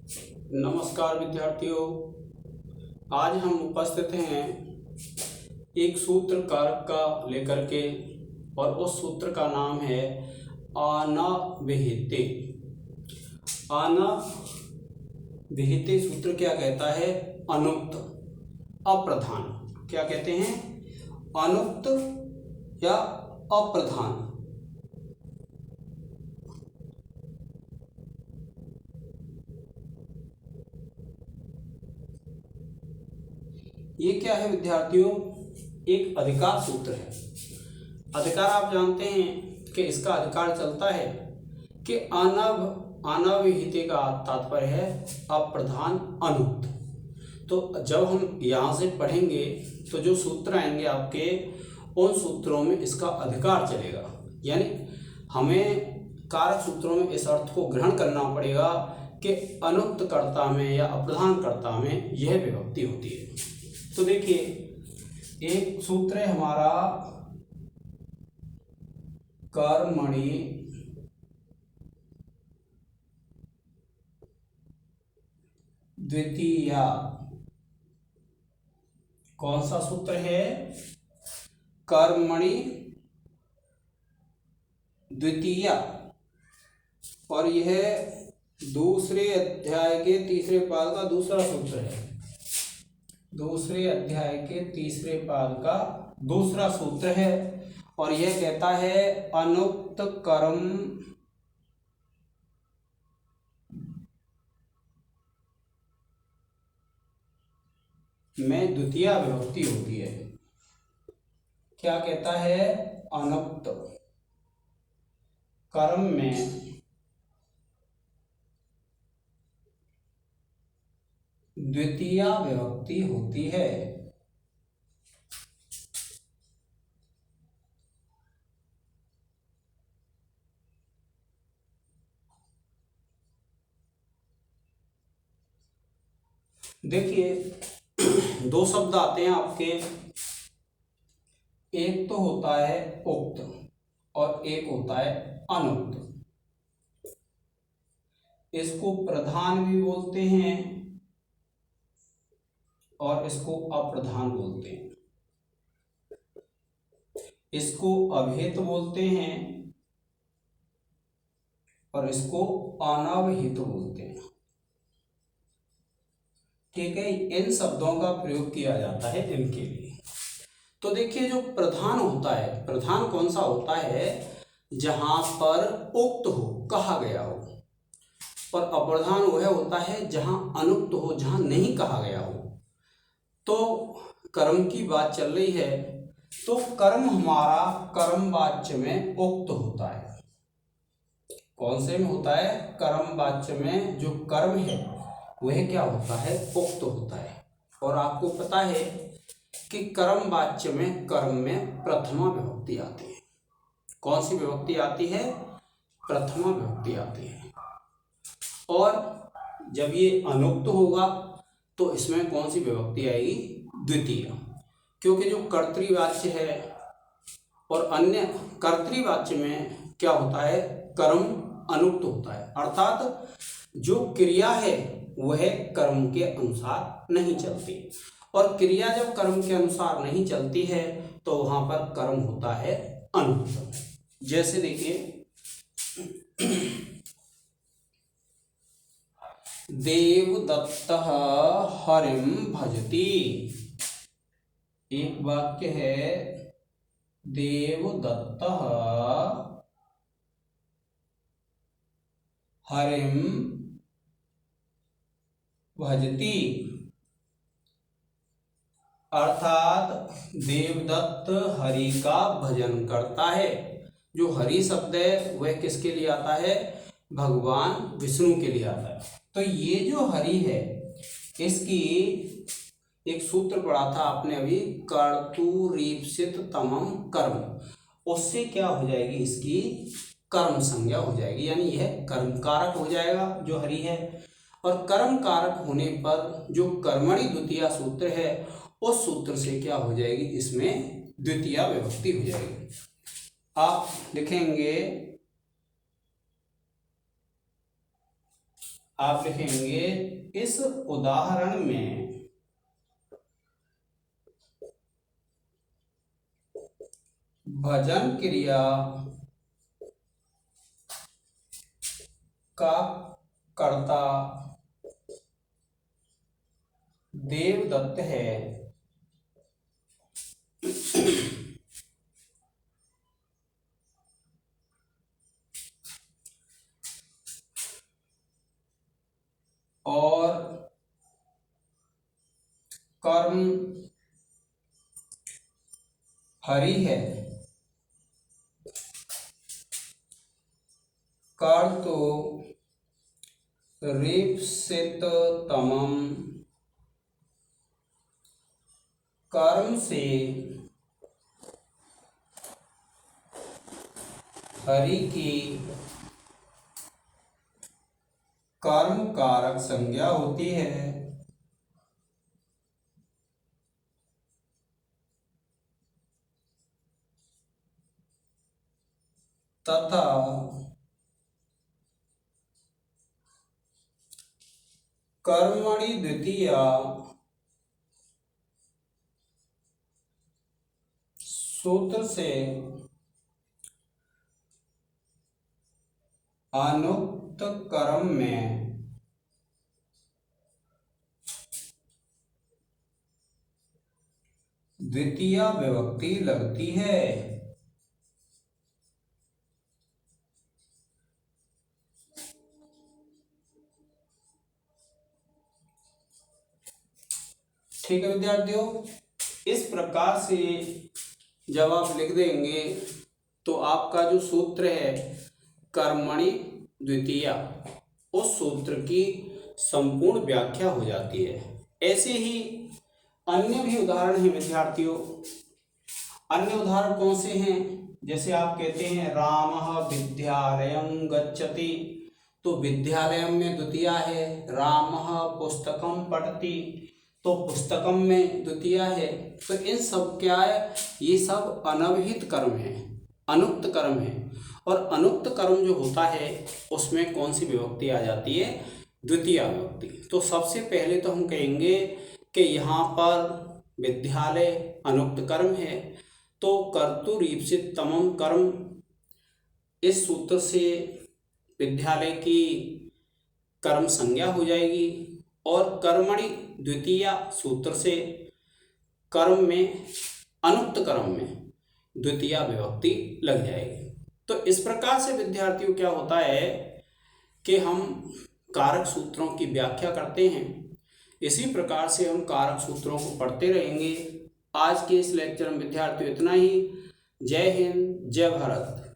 नमस्कार विद्यार्थियों, आज हम उपस्थित हैं एक सूत्र कारक का लेकर के और उस सूत्र का नाम है अनविहिते। अनविहिते सूत्र क्या कहता है? अनुक्त, अप्रधान। क्या कहते हैं? अनुक्त या अप्रधान। ये क्या है विद्यार्थियों? एक अधिकार सूत्र है। अधिकार आप जानते हैं कि इसका अधिकार चलता है कि अनविहिते का तात्पर्य है अप्रधान, अनुक्त। तो जब हम यहाँ से पढ़ेंगे तो जो सूत्र आएंगे आपके, उन सूत्रों में इसका अधिकार चलेगा। यानी हमें कारक सूत्रों में इस अर्थ को ग्रहण करना पड़ेगा कि अनुक्त कर्ता में या अप्रधान कर्ता में यह विभक्ति होती है। तो देखिए, एक सूत्र है हमारा कर्मणि द्वितीया। कौन सा सूत्र है? कर्मणि द्वितीया। और यह दूसरे अध्याय के तीसरे पाद का दूसरा सूत्र है। दूसरे अध्याय के तीसरे पाद का दूसरा सूत्र है और यह कहता है अनुक्त कर्म में द्वितीया विभक्ति होती है। क्या कहता है? अनुक्त कर्म में द्वितीया विभक्ति होती है। देखिए, दो शब्द आते हैं आपके, एक तो होता है उक्त और एक होता है अनुक्त। इसको प्रधान भी बोलते हैं और इसको अप्रधान बोलते हैं। इसको अभिहित बोलते हैं और इसको अनवहित बोलते हैं। ठीक है, इन शब्दों का प्रयोग किया जाता है इनके लिए। तो देखिए, जो प्रधान होता है, प्रधान कौन सा होता है? जहां पर उक्त हो, कहा गया हो। और अप्रधान वह होता है जहां अनुक्त हो, जहां नहीं कहा गया हो। तो कर्म की बात चल रही है, तो कर्म हमारा कर्म वाच्य में उक्त होता है। कौन से में होता है? कर्म वाच्य में जो कर्म है वह क्या होता है? उक्त होता है। और आपको पता है कि कर्म वाच्य में कर्म में प्रथमा विभक्ति आती है। कौन सी विभक्ति आती है? प्रथमा विभक्ति आती है। और जब ये अनुक्त होगा तो इसमें कौन सी विभक्ति आएगी? द्वितीय। क्योंकि जो कर्तृवाच्य है और अन्य कर्तृवाच्य में क्या होता है? कर्म अनुक्त होता है, अर्थात जो क्रिया है वह कर्म के अनुसार नहीं चलती। और क्रिया जब कर्म के अनुसार नहीं चलती है तो वहां पर कर्म होता है अनुक्त। जैसे देखिए, देवदत्तः हरिं भजति। एक वाक्य है, देवदत्तः हरिं भजति। अर्थात देवदत्त हरि का भजन करता है। जो हरि शब्द है वह किसके लिए आता है? भगवान विष्णु के लिए आता है। तो ये जो हरि है, इसकी एक सूत्र पढ़ा था आपने अभी, कर्तुरीप्सित तमम कर्म। उससे क्या हो जाएगी? इसकी कर्म संज्ञा हो जाएगी, यानी यह कर्म कारक हो जाएगा जो हरि है। और कर्म कारक होने पर जो कर्मणि द्वितीया सूत्र है, उस सूत्र से क्या हो जाएगी? इसमें द्वितीया विभक्ति हो जाएगी। आप लिखेंगे आप लिखेंगे इस उदाहरण में भजन क्रिया का कर्ता देवदत्त है। और कर्म हरि है। कर्तु रीप्सित तमम, कर्म से हरि की कर्म कारक संज्ञा होती है। तथा कर्मणि द्वितीया सूत्र से अनुक्त कर्म में द्वितीया विभक्ति लगती है। ठीक है विद्यार्थियों, इस प्रकार से जब आप लिख देंगे तो आपका जो सूत्र है कर्मणि द्वितीया, उस सूत्र की संपूर्ण व्याख्या हो जाती है। ऐसे ही अन्य भी उदाहरण हैं विद्यार्थियों। अन्य उदाहरण कौन से हैं? जैसे आप कहते हैं रामः विद्यालयं गच्छति, तो विद्यालयम में द्वितीया है। रामः पुस्तकं पठति, तो पुस्तकम में द्वितीया है। तो इन सब क्या है, ये सब अनभिहित कर्म है, अनुक्त कर्म है। और अनुक्त कर्म जो होता है उसमें कौन सी विभक्ति आ जाती है? द्वितीया विभक्ति। तो सबसे पहले तो हम कहेंगे कि यहाँ पर विद्यालय अनुक्त कर्म है, तो कर्तुरीप्सित तमम कर्म, इस सूत्र से विद्यालय की कर्म संज्ञा हो जाएगी। और कर्मणि द्वितीया सूत्र से कर्म में, अनुक्त कर्म में द्वितीया विभक्ति लग जाएगी। तो इस प्रकार से विद्यार्थियों क्या होता है कि हम कारक सूत्रों की व्याख्या करते हैं। इसी प्रकार से हम कारक सूत्रों को पढ़ते रहेंगे। आज के इस लेक्चर में विद्यार्थियों इतना ही। जय हिंद, जय भारत।